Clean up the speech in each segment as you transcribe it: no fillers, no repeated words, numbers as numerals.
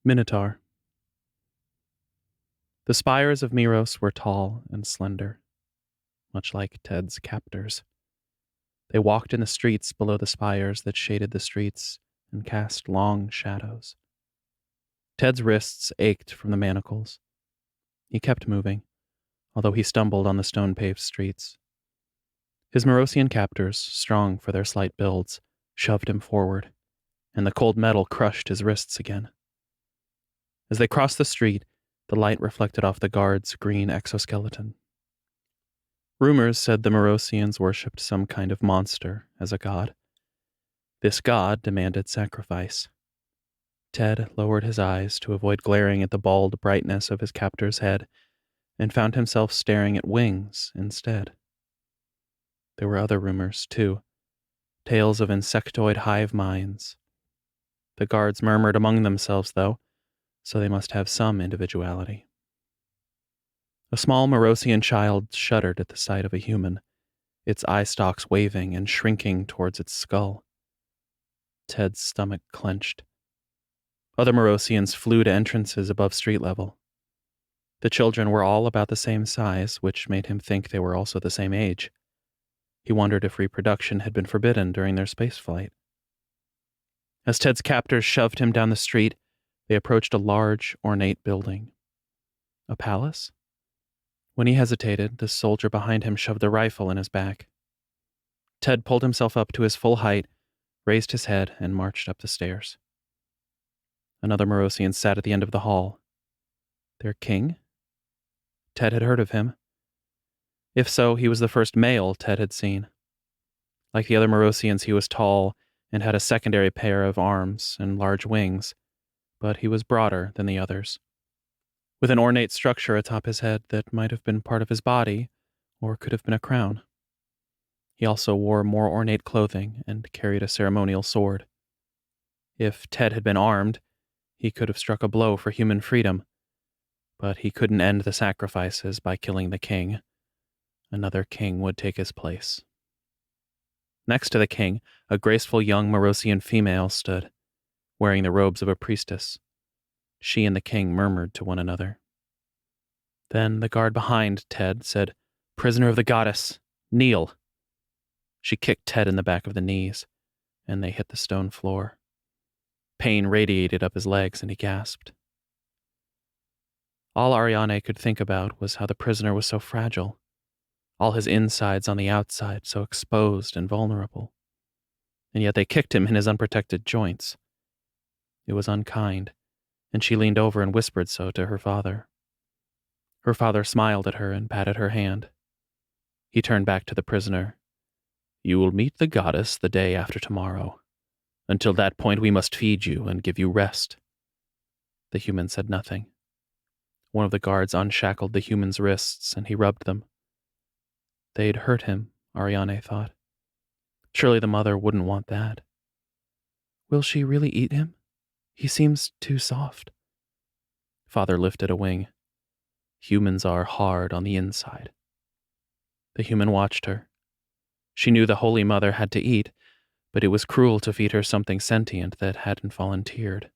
Minotaur. The spires of Meros were tall and slender, much like Ted's captors. They walked in the streets below the spires that shaded the streets and cast long shadows. Ted's wrists ached from the manacles. He kept moving, although he stumbled on the stone-paved streets. His Merosian captors, strong for their slight builds, shoved him forward, and the cold metal crushed his wrists again. As they crossed the street, the light reflected off the guard's green exoskeleton. Rumors said the Merosians worshipped some kind of monster as a god. This god demanded sacrifice. Ted lowered his eyes to avoid glaring at the bald brightness of his captor's head and found himself staring at wings instead. There were other rumors, too, tales of insectoid hive minds. The guards murmured among themselves, though, so they must have some individuality. A small Merosian child shuddered at the sight of a human, its eye stalks waving and shrinking towards its skull. Ted's stomach clenched. Other Merosians flew to entrances above street level. The children were all about the same size, which made him think they were also the same age. He wondered if reproduction had been forbidden during their spaceflight. As Ted's captors shoved him down the street, they approached a large, ornate building. A palace? When he hesitated, the soldier behind him shoved a rifle in his back. Ted pulled himself up to his full height, raised his head, and marched up the stairs. Another Merosian sat at the end of the hall. Their king? Ted had heard of him. If so, he was the first male Ted had seen. Like the other Merosians, he was tall and had a secondary pair of arms and large wings, but he was broader than the others, with an ornate structure atop his head that might have been part of his body or could have been a crown. He also wore more ornate clothing and carried a ceremonial sword. If Ted had been armed, he could have struck a blow for human freedom, but he couldn't end the sacrifices by killing the king. Another king would take his place. Next to the king, a graceful young Merosian female stood, wearing the robes of a priestess. She and the king murmured to one another. Then the guard behind Ted said, "Prisoner of the goddess, kneel." She kicked Ted in the back of the knees, and they hit the stone floor. Pain radiated up his legs, and he gasped. All Ariane could think about was how the prisoner was so fragile, all his insides on the outside so exposed and vulnerable. And yet they kicked him in his unprotected joints. It was unkind, and she leaned over and whispered so to her father. Her father smiled at her and patted her hand. He turned back to the prisoner. "You will meet the goddess the day after tomorrow. Until that point we must feed you and give you rest." The human said nothing. One of the guards unshackled the human's wrists, and he rubbed them. They'd hurt him, Ariane thought. Surely the mother wouldn't want that. Will she really eat him? He seems too soft. Father lifted a wing. Humans are hard on the inside. The human watched her. She knew the Holy Mother had to eat, but it was cruel to feed her something sentient that hadn't volunteered.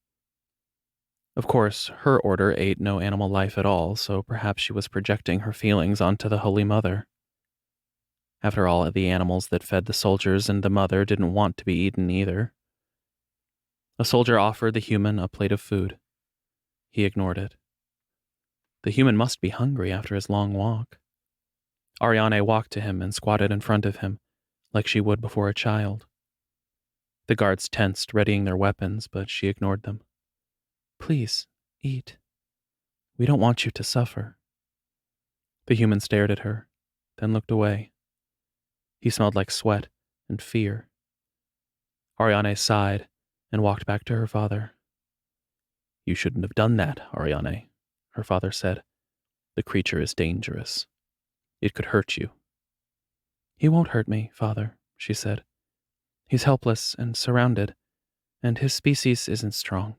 Of course, her order ate no animal life at all, so perhaps she was projecting her feelings onto the Holy Mother. After all, the animals that fed the soldiers and the mother didn't want to be eaten either. A soldier offered the human a plate of food. He ignored it. The human must be hungry after his long walk. Ariane walked to him and squatted in front of him, like she would before a child. The guards tensed, readying their weapons, but she ignored them. "Please, eat. We don't want you to suffer." The human stared at her, then looked away. He smelled like sweat and fear. Ariane sighed and walked back to her father. "You shouldn't have done that, Ariane," her father said. "The creature is dangerous. It could hurt you." "He won't hurt me, father," she said. "He's helpless and surrounded, and his species isn't strong."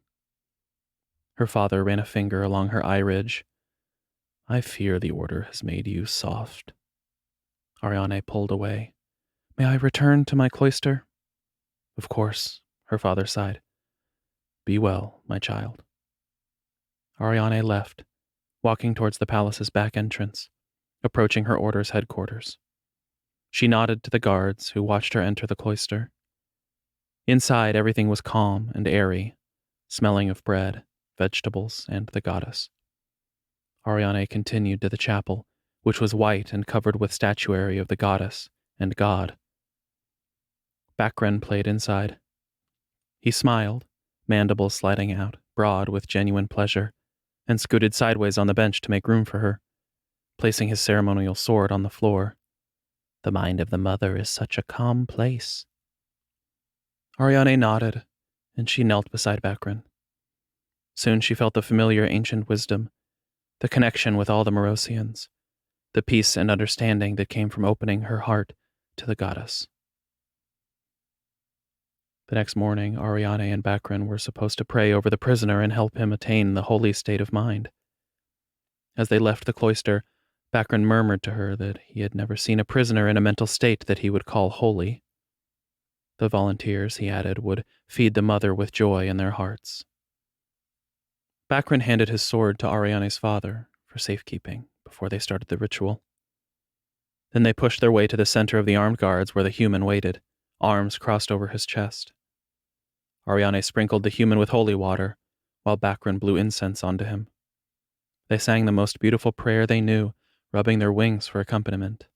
Her father ran a finger along her eye ridge. "I fear the order has made you soft." Ariane pulled away. "May I return to my cloister?" "Of course," her father sighed. "Be well, my child." Ariane left, walking towards the palace's back entrance, approaching her order's headquarters. She nodded to the guards who watched her enter the cloister. Inside, everything was calm and airy, smelling of bread, vegetables, and the goddess. Ariane continued to the chapel, which was white and covered with statuary of the goddess and god. Bakran played inside. He smiled, mandibles sliding out, broad with genuine pleasure, and scooted sideways on the bench to make room for her, placing his ceremonial sword on the floor. The mind of the mother is such a calm place. Ariane nodded, and she knelt beside Bakran. Soon she felt the familiar ancient wisdom, the connection with all the Morosians, the peace and understanding that came from opening her heart to the goddess. The next morning, Ariane and Bakran were supposed to pray over the prisoner and help him attain the holy state of mind. As they left the cloister, Bakran murmured to her that he had never seen a prisoner in a mental state that he would call holy. The volunteers, he added, would feed the mother with joy in their hearts. Bakran handed his sword to Ariane's father for safekeeping before they started the ritual. Then they pushed their way to the center of the armed guards where the human waited, arms crossed over his chest. Ariane sprinkled the human with holy water, while Bakran blew incense onto him. They sang the most beautiful prayer they knew, rubbing their wings for accompaniment.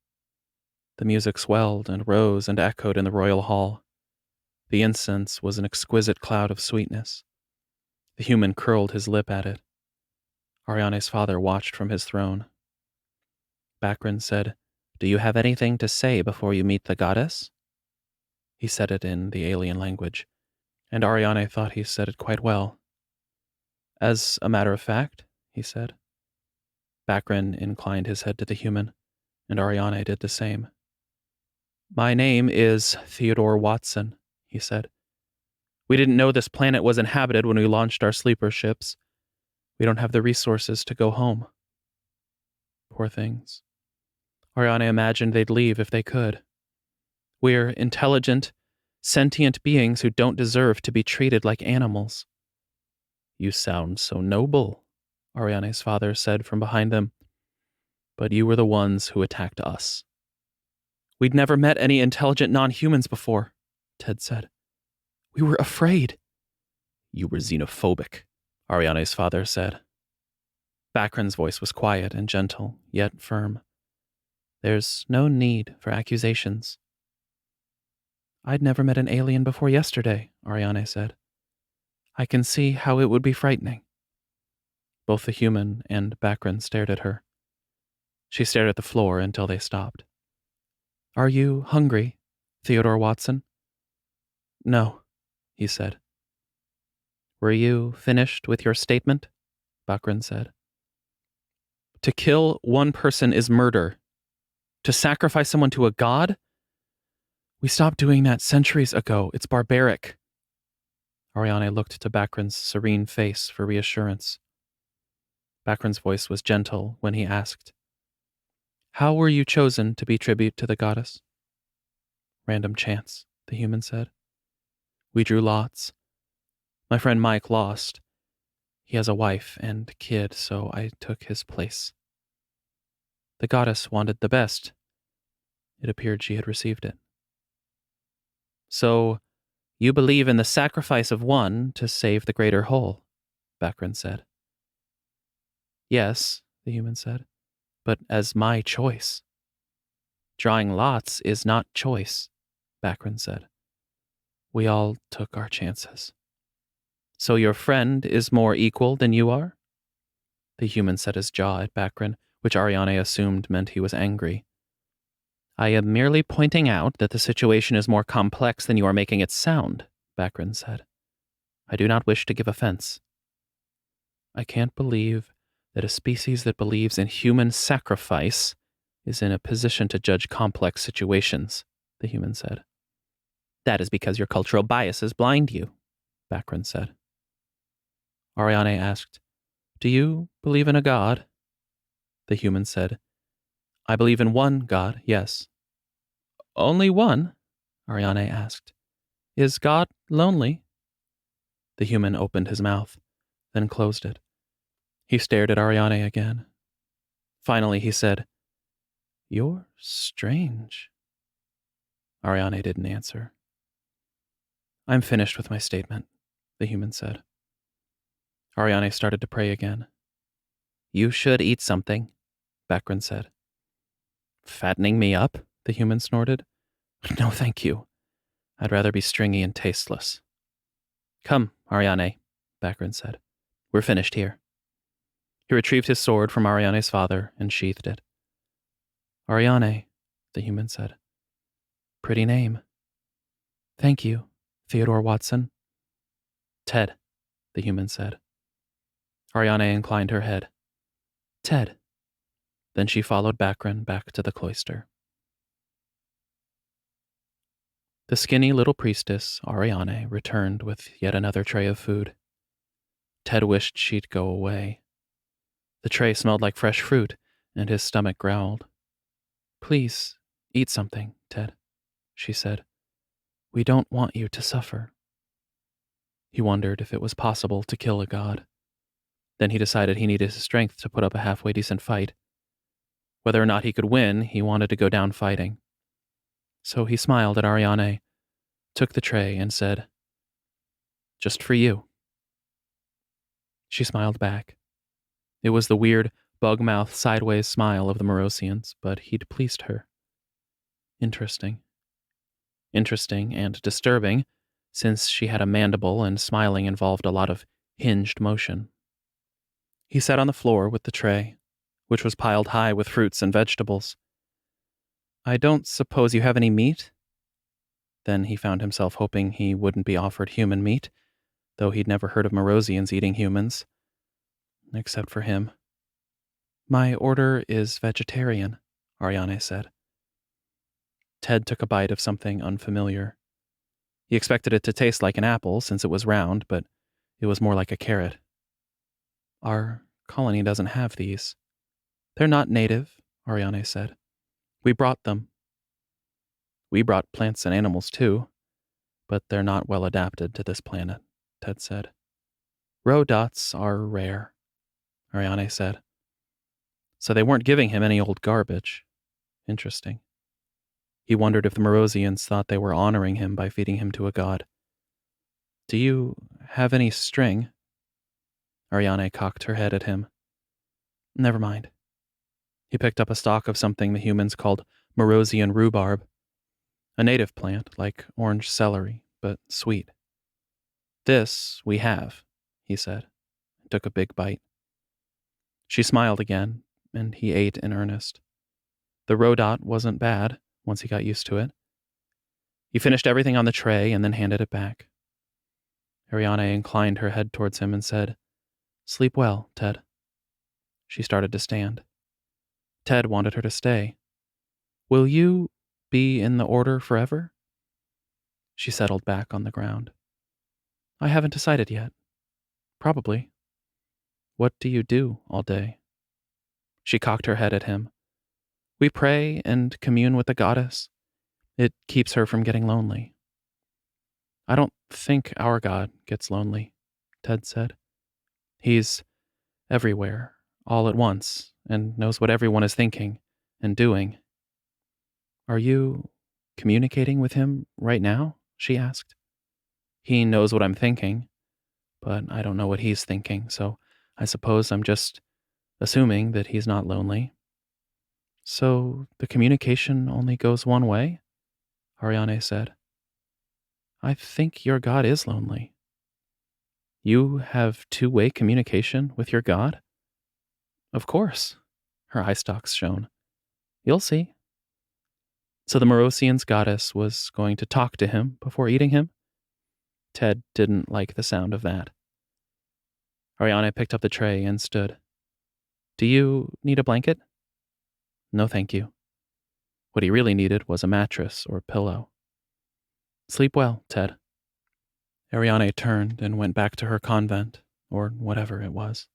The music swelled and rose and echoed in the royal hall. The incense was an exquisite cloud of sweetness. The human curled his lip at it. Ariane's father watched from his throne. Bakran said, "Do you have anything to say before you meet the goddess?" He said it in the alien language, and Ariane thought he said it quite well. "As a matter of fact," he said. Bakran inclined his head to the human, and Ariane did the same. "My name is Theodore Watson," he said. "We didn't know this planet was inhabited when we launched our sleeper ships. We don't have the resources to go home." Poor things. Ariane imagined they'd leave if they could. "We're intelligent, sentient beings who don't deserve to be treated like animals." "You sound so noble," Ariane's father said from behind them. "But you were the ones who attacked us." "We'd never met any intelligent non-humans before," Ted said. "We were afraid." "You were xenophobic," Ariane's father said. Bakran's voice was quiet and gentle, yet firm. "There's no need for accusations." "I'd never met an alien before yesterday," Ariane said. "I can see how it would be frightening." Both the human and Bakran stared at her. She stared at the floor until they stopped. "Are you hungry, Theodore Watson?" "No," he said. "Were you finished with your statement?" Bakran said. "To kill one person is murder. To sacrifice someone to a god? We stopped doing that centuries ago. It's barbaric." Ariane looked to Bakran's serene face for reassurance. Bakran's voice was gentle when he asked, "How were you chosen to be tribute to the goddess?" "Random chance," the human said. "We drew lots. My friend Mike lost. He has a wife and kid, so I took his place. The goddess wanted the best. It appeared she had received it." "So, you believe in the sacrifice of one to save the greater whole," Bakran said. "Yes," the human said, "but as my choice." "Drawing lots is not choice," Bakran said. "We all took our chances." "So your friend is more equal than you are?" The human set his jaw at Bakran, which Ariane assumed meant he was angry. "I am merely pointing out that the situation is more complex than you are making it sound," Bakran said. "I do not wish to give offense." "I can't believe that a species that believes in human sacrifice is in a position to judge complex situations," the human said. "That is because your cultural biases blind you," Bakran said. Ariane asked, "Do you believe in a god?" The human said, "I believe in one god, yes." "Only one?" Ariane asked. "Is God lonely?" The human opened his mouth, then closed it. He stared at Ariane again. Finally, he said, "You're strange." Ariane didn't answer. "I'm finished with my statement," the human said. Ariane started to pray again. "You should eat something," Bakrin said. "Fattening me up?" the human snorted. "No, thank you. I'd rather be stringy and tasteless." "Come, Ariane," Bakrin said. "We're finished here." He retrieved his sword from Ariane's father and sheathed it. "Ariane," the human said. "Pretty name." "Thank you, Theodore Watson." "Ted," the human said. Ariane inclined her head. "Ted." Then she followed Bakrin back to the cloister. The skinny little priestess, Ariane, returned with yet another tray of food. Ted wished she'd go away. The tray smelled like fresh fruit, and his stomach growled. "Please, eat something, Ted," she said. "We don't want you to suffer." He wondered if it was possible to kill a god. Then he decided he needed his strength to put up a halfway decent fight. Whether or not he could win, he wanted to go down fighting. So he smiled at Ariane, took the tray, and said, "Just for you." She smiled back. It was the weird, bug-mouth, sideways smile of the Morosians, but he'd pleased her. Interesting. Interesting and disturbing, since she had a mandible and smiling involved a lot of hinged motion. He sat on the floor with the tray, which was piled high with fruits and vegetables. "I don't suppose you have any meat?" Then he found himself hoping he wouldn't be offered human meat, though he'd never heard of Morosians eating humans. Except for him. "My order is vegetarian," Ariane said. Ted took a bite of something unfamiliar. He expected it to taste like an apple, since it was round, but it was more like a carrot. "Our colony doesn't have these." "They're not native," Ariane said. "We brought them." "We brought plants and animals too, but they're not well adapted to this planet," Ted said. "Row dots are rare," Ariane said. So they weren't giving him any old garbage. Interesting. He wondered if the Morosians thought they were honoring him by feeding him to a god. "Do you have any string?" Ariane cocked her head at him. "Never mind." He picked up a stalk of something the humans called Morosian rhubarb, a native plant like orange celery, but sweet. "This we have," he said, and took a big bite. She smiled again, and he ate in earnest. The Rodot wasn't bad once he got used to it. He finished everything on the tray and then handed it back. Ariane inclined her head towards him and said, "Sleep well, Ted." She started to stand. Ted wanted her to stay. "Will you be in the order forever?" She settled back on the ground. "I haven't decided yet. Probably." "What do you do all day?" She cocked her head at him. "We pray and commune with the goddess. It keeps her from getting lonely." "I don't think our god gets lonely," Ted said. "He's everywhere, all at once, and knows what everyone is thinking and doing." "Are you communicating with him right now?" she asked. "He knows what I'm thinking, but I don't know what he's thinking, so I suppose I'm just assuming that he's not lonely." "So the communication only goes one way?" Ariane said. "I think your god is lonely." "You have two-way communication with your god?" "Of course." Her eye stalks shone. "You'll see." So the Morosian's goddess was going to talk to him before eating him? Ted didn't like the sound of that. Ariane picked up the tray and stood. "Do you need a blanket?" "No, thank you." What he really needed was a mattress or pillow. "Sleep well, Ted." Ariane turned and went back to her convent, or whatever it was.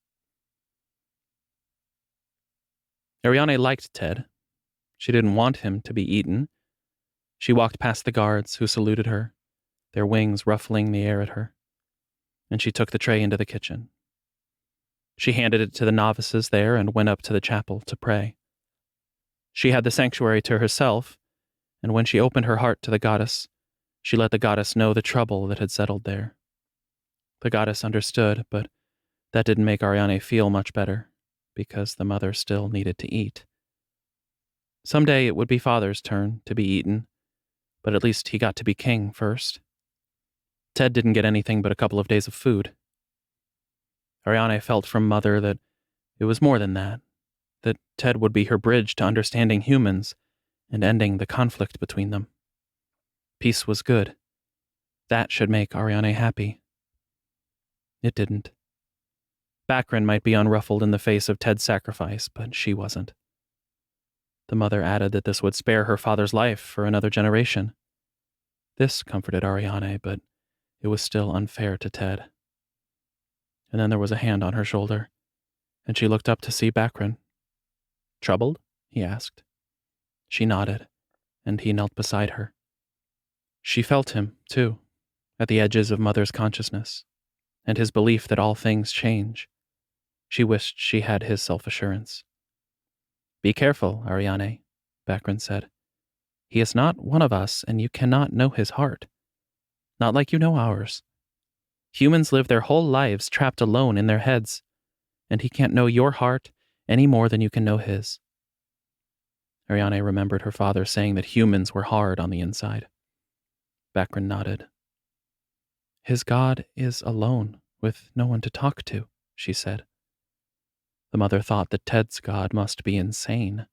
Ariane liked Ted. She didn't want him to be eaten. She walked past the guards who saluted her, their wings ruffling the air at her, and she took the tray into the kitchen. She handed it to the novices there and went up to the chapel to pray. She had the sanctuary to herself, and when she opened her heart to the goddess, she let the goddess know the trouble that had settled there. The goddess understood, but that didn't make Ariane feel much better, because the mother still needed to eat. Someday it would be Father's turn to be eaten, but at least he got to be king first. Ted didn't get anything but a couple of days of food. Ariane felt from Mother that it was more than that Ted would be her bridge to understanding humans and ending the conflict between them. Peace was good. That should make Ariane happy. It didn't. Bakrin might be unruffled in the face of Ted's sacrifice, but she wasn't. The mother added that this would spare her father's life for another generation. This comforted Ariane, but it was still unfair to Ted. And then there was a hand on her shoulder, and she looked up to see Bakrin. "Troubled?" he asked. She nodded, and he knelt beside her. She felt him, too, at the edges of Mother's consciousness, and his belief that all things change. She wished she had his self-assurance. "Be careful, Ariane," Bakrin said. "He is not one of us, and you cannot know his heart. Not like you know ours. Humans live their whole lives trapped alone in their heads, and he can't know your heart any more than you can know his." Ariane remembered her father saying that humans were hard on the inside. Bakrin nodded. "His God is alone, with no one to talk to," she said. The mother thought that Ted's God must be insane.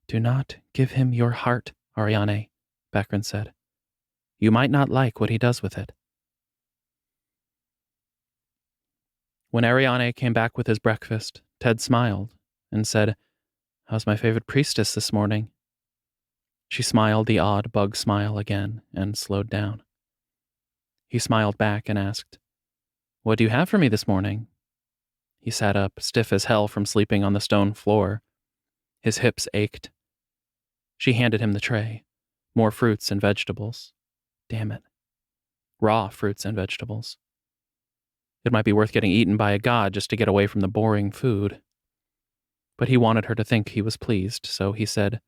"Do not give him your heart, Ariane," Bakrin said. "You might not like what he does with it." When Ariane came back with his breakfast, Ted smiled and said, "How's my favorite priestess this morning?" She smiled the odd bug smile again and slowed down. He smiled back and asked, "What do you have for me this morning?" He sat up, stiff as hell from sleeping on the stone floor. His hips ached. She handed him the tray. More fruits and vegetables. Damn it. Raw fruits and vegetables. It might be worth getting eaten by a god just to get away from the boring food. But he wanted her to think he was pleased, so he said,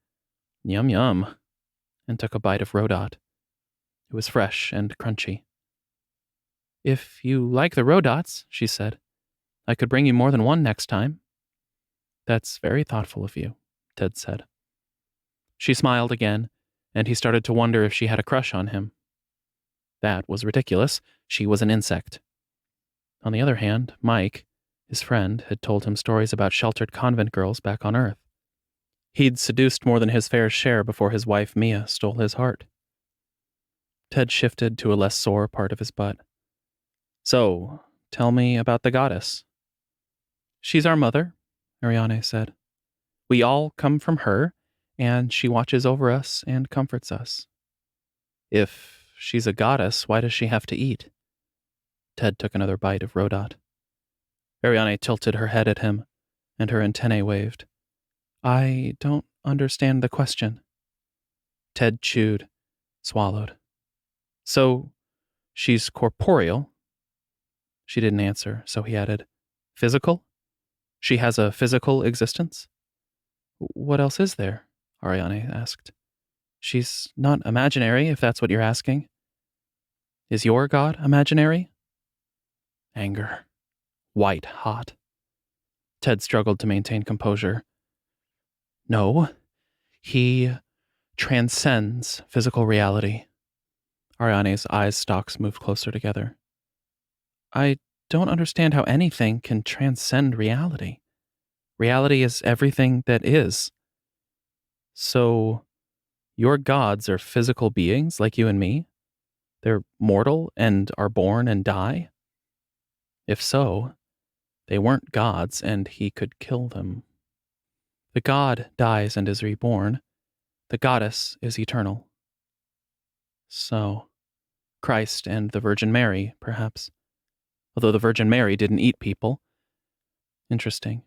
"Yum yum," and took a bite of rodot. It was fresh and crunchy. "If you like the rodots," she said, "I could bring you more than one next time." "That's very thoughtful of you," Ted said. She smiled again, and he started to wonder if she had a crush on him. That was ridiculous. She was an insect. On the other hand, Mike, his friend, had told him stories about sheltered convent girls back on Earth. He'd seduced more than his fair share before his wife Mia stole his heart. Ted shifted to a less sore part of his butt. "So, tell me about the goddess." "She's our mother," Ariane said. "We all come from her, and she watches over us and comforts us." "If she's a goddess, why does she have to eat?" Ted took another bite of rodot. Ariane tilted her head at him, and her antennae waved. "I don't understand the question." Ted chewed, swallowed. "So, she's corporeal?" She didn't answer, so he added, "Physical? She has a physical existence?" "What else is there?" Ariane asked. "She's not imaginary, if that's what you're asking." "Is your god imaginary?" Anger. White hot. Ted struggled to maintain composure. "No, he transcends physical reality." Ariane's eyes stalks moved closer together. "I don't understand how anything can transcend reality. Reality is everything that is." "So, your gods are physical beings like you and me? They're mortal and are born and die?" "If so, they weren't gods and he could kill them." "The god dies and is reborn. The goddess is eternal." "So, Christ and the Virgin Mary, perhaps. Although the Virgin Mary didn't eat people." "Interesting.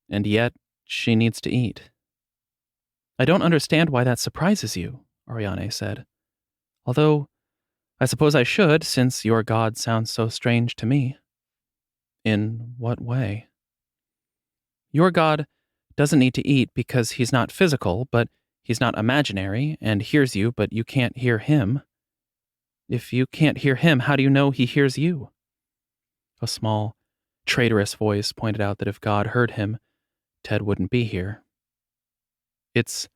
And yet, she needs to eat." "I don't understand why that surprises you," Ariane said. "Although, I suppose I should, since your god sounds so strange to me." In what way? Your God doesn't need to eat because he's not physical, but he's not imaginary and hears you, but you can't hear him. If you can't hear him, how do you know he hears you? A small, traitorous voice pointed out that if God heard him, Ted wouldn't be here. It's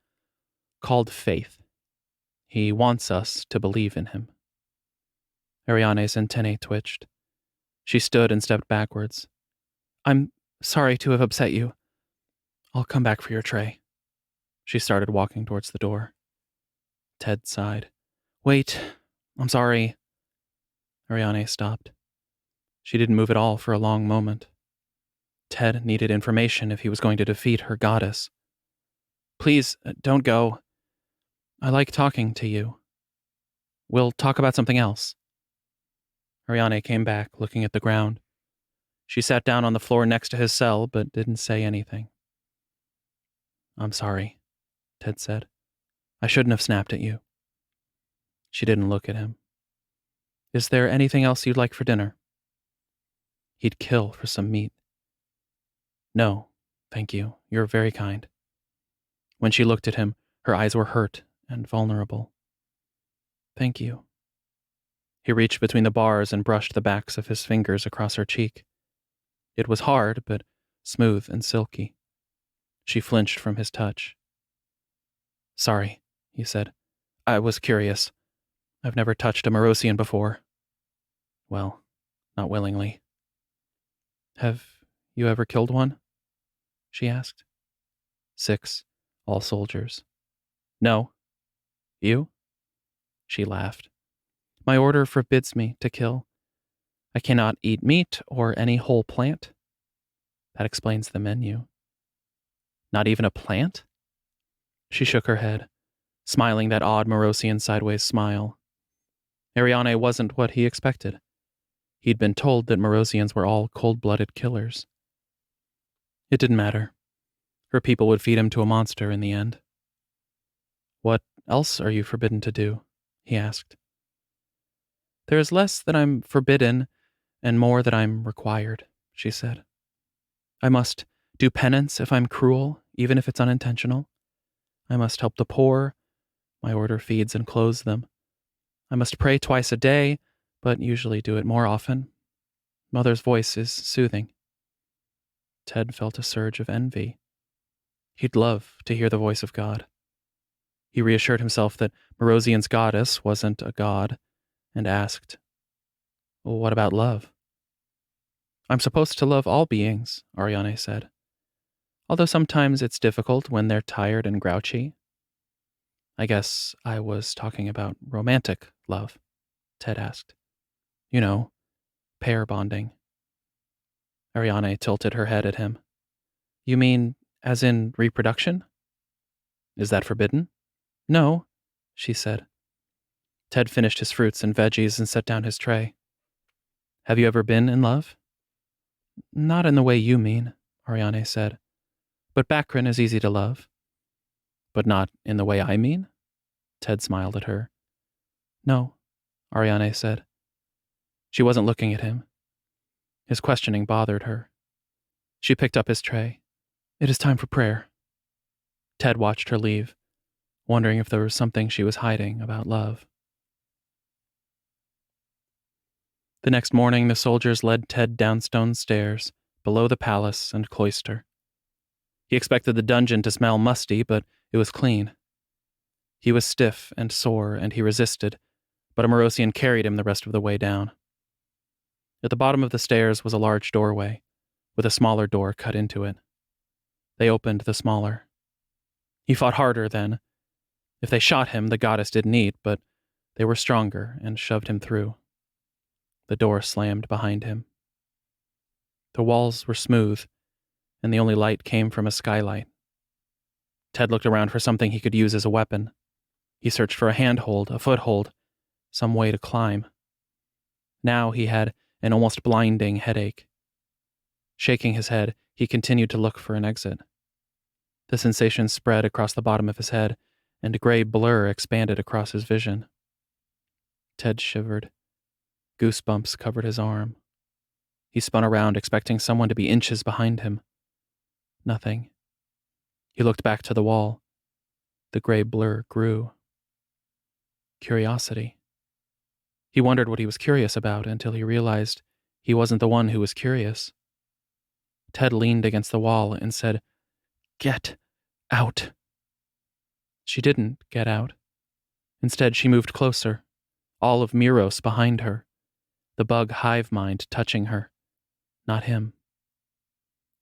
called faith. He wants us to believe in him. Ariane's antennae twitched. She stood and stepped backwards. I'm sorry to have upset you. I'll come back for your tray. She started walking towards the door. Ted sighed. Wait, I'm sorry. Ariane stopped. She didn't move at all for a long moment. Ted needed information if he was going to defeat her goddess. Please, don't go. I like talking to you. We'll talk about something else. Ariane came back, looking at the ground. She sat down on the floor next to his cell, but didn't say anything. I'm sorry, Ted said. I shouldn't have snapped at you. She didn't look at him. Is there anything else you'd like for dinner? He'd kill for some meat. No, thank you. You're very kind. When she looked at him, her eyes were hurt and vulnerable. Thank you. He reached between the bars and brushed the backs of his fingers across her cheek. It was hard, but smooth and silky. She flinched from his touch. Sorry, he said. I was curious. I've never touched a Morosian before. Well, not willingly. Have you ever killed one? She asked. 6, all soldiers. No. You? She laughed. My order forbids me to kill. I cannot eat meat or any whole plant. That explains the menu. Not even a plant? She shook her head, smiling that odd Morosian sideways smile. Ariane wasn't what he expected. He'd been told that Morosians were all cold-blooded killers. It didn't matter. Her people would feed him to a monster in the end. What else are you forbidden to do? He asked. There is less that I'm forbidden and more that I'm required, she said. I must do penance if I'm cruel, even if it's unintentional. I must help the poor. My order feeds and clothes them. I must pray twice a day, but usually do it more often. Mother's voice is soothing. Ted felt a surge of envy. He'd love to hear the voice of God. He reassured himself that Morosian's goddess wasn't a god, and asked, well, what about love? I'm supposed to love all beings, Ariane said. Although sometimes it's difficult when they're tired and grouchy. I guess I was talking about romantic love, Ted asked. You know, pair bonding. Ariane tilted her head at him. You mean as in reproduction? Is that forbidden? No, she said. Ted finished his fruits and veggies and set down his tray. Have you ever been in love? Not in the way you mean, Ariane said. But Bakrin is easy to love. But not in the way I mean? Ted smiled at her. No, Ariane said. She wasn't looking at him. His questioning bothered her. She picked up his tray. It is time for prayer. Ted watched her leave, wondering if there was something she was hiding about love. The next morning, the soldiers led Ted down stone stairs, below the palace and cloister. He expected the dungeon to smell musty, but it was clean. He was stiff and sore, and he resisted, but a Morosian carried him the rest of the way down. At the bottom of the stairs was a large doorway, with a smaller door cut into it. They opened the smaller. He fought harder then. If they shot him, the goddess didn't eat, but they were stronger and shoved him through. The door slammed behind him. The walls were smooth, and the only light came from a skylight. Ted looked around for something he could use as a weapon. He searched for a handhold, a foothold, some way to climb. Now he had an almost blinding headache. Shaking his head, he continued to look for an exit. The sensation spread across the bottom of his head, and a gray blur expanded across his vision. Ted shivered. Goosebumps covered his arm. He spun around, expecting someone to be inches behind him. Nothing. He looked back to the wall. The gray blur grew. Curiosity. He wondered what he was curious about until he realized he wasn't the one who was curious. Ted leaned against the wall and said, "Get out." She didn't get out. Instead, she moved closer, all of Miros behind her, the bug hive mind touching her, not him.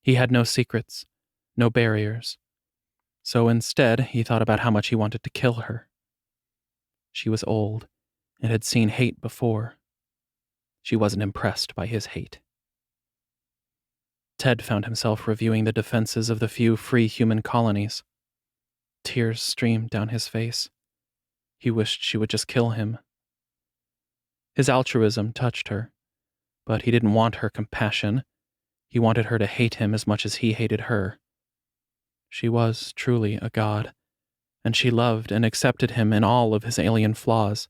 He had no secrets, no barriers. So instead, he thought about how much he wanted to kill her. She was old and had seen hate before. She wasn't impressed by his hate. Ted found himself reviewing the defenses of the few free human colonies. Tears streamed down his face. He wished she would just kill him. His altruism touched her, but he didn't want her compassion. He wanted her to hate him as much as he hated her. She was truly a god, and she loved and accepted him in all of his alien flaws,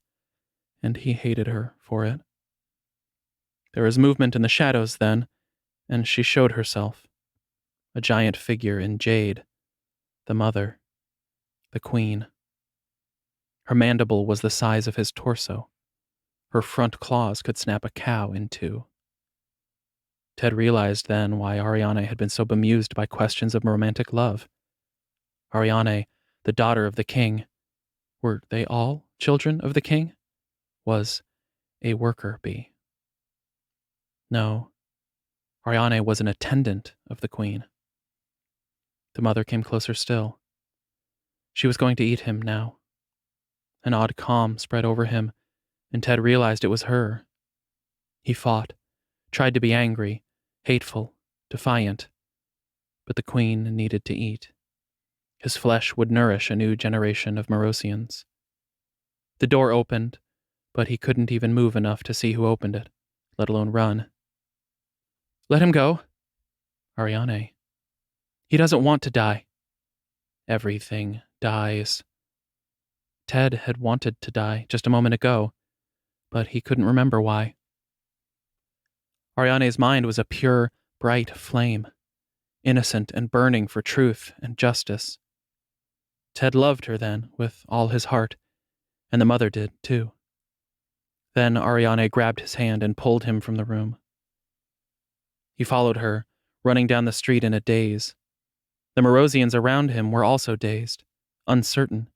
and he hated her for it. There was movement in the shadows then, and she showed herself, a giant figure in jade, the mother, the queen. Her mandible was the size of his torso. Her front claws could snap a cow in two. Ted realized then why Ariane had been so bemused by questions of romantic love. Ariane, the daughter of the king, were they all children of the king? Was a worker bee. No, Ariane was an attendant of the queen. The mother came closer still. She was going to eat him now. An odd calm spread over him, and Ted realized it was her. He fought, tried to be angry, hateful, defiant, but the queen needed to eat. His flesh would nourish a new generation of Morosians. The door opened, but he couldn't even move enough to see who opened it, let alone run. "Let him go." Ariane. "He doesn't want to die." Everything dies. Ted had wanted to die just a moment ago, but he couldn't remember why. Ariane's mind was a pure, bright flame, innocent and burning for truth and justice. Ted loved her then with all his heart, and the mother did too. Then Ariane grabbed his hand and pulled him from the room. He followed her, running down the street in a daze. The Morosians around him were also dazed, uncertain,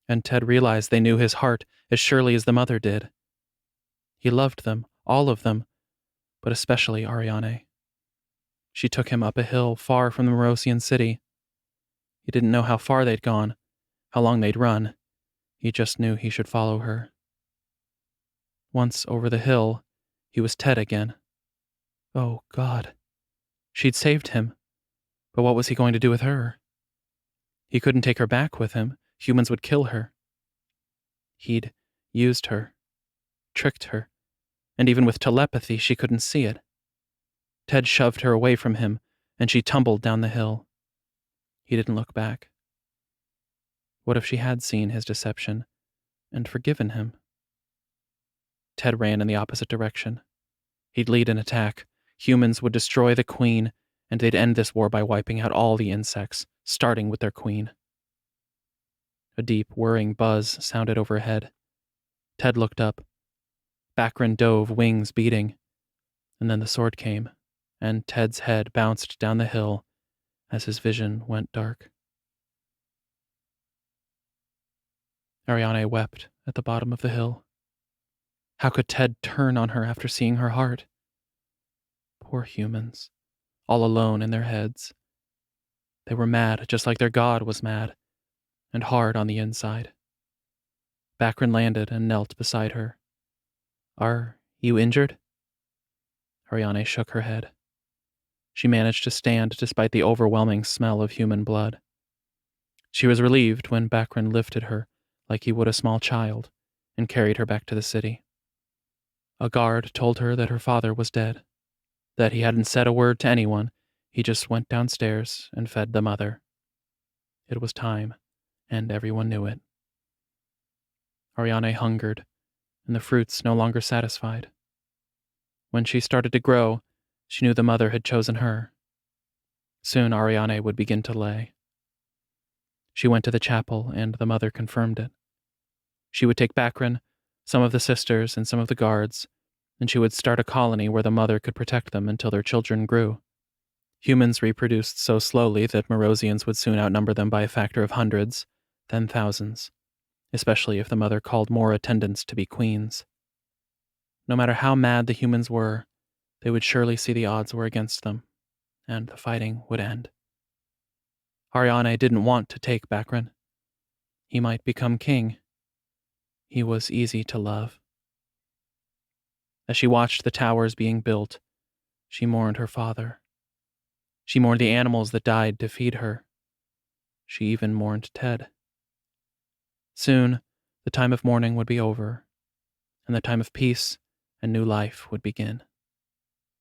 and Ted realized they knew his heart as surely as the mother did. He loved them, all of them, but especially Ariane. She took him up a hill far from the Morosian city. He didn't know how far they'd gone, how long they'd run. He just knew he should follow her. Once over the hill, he was Ted again. Oh, God. She'd saved him. But what was he going to do with her? He couldn't take her back with him. Humans would kill her. He'd used her, tricked her, and even with telepathy, she couldn't see it. Ted shoved her away from him, and she tumbled down the hill. He didn't look back. What if she had seen his deception and forgiven him? Ted ran in the opposite direction. He'd lead an attack. Humans would destroy the queen, and they'd end this war by wiping out all the insects, starting with their queen. A deep, whirring buzz sounded overhead. Ted looked up. Bakran dove, wings beating. And then the sword came, and Ted's head bounced down the hill as his vision went dark. Ariane wept at the bottom of the hill. How could Ted turn on her after seeing her heart? Poor humans, all alone in their heads. They were mad, just like their god was mad, and hard on the inside. Bakran landed and knelt beside her. "Are you injured?" Ariane shook her head. She managed to stand despite the overwhelming smell of human blood. She was relieved when Bakran lifted her like he would a small child and carried her back to the city. A guard told her that her father was dead, that he hadn't said a word to anyone. He just went downstairs and fed the mother. It was time, and everyone knew it. Ariane hungered, and the fruits no longer satisfied. When she started to grow, She knew the mother had chosen her. Soon Ariane would begin to lay. She went to the chapel, and the mother confirmed it. She would take Bakrin, some of the sisters, and some of the guards, and she would start a colony where the mother could protect them until their children grew. Humans reproduced so slowly that Morosians would soon outnumber them by a factor of hundreds, then thousands, especially if the mother called more attendants to be queens. No matter how mad the humans were, they would surely see the odds were against them, and the fighting would end. Ariane didn't want to take Bakrin. He might become king. He was easy to love. As she watched the towers being built, she mourned her father. She mourned the animals that died to feed her. She even mourned Ted. Soon, the time of mourning would be over, and the time of peace and new life would begin.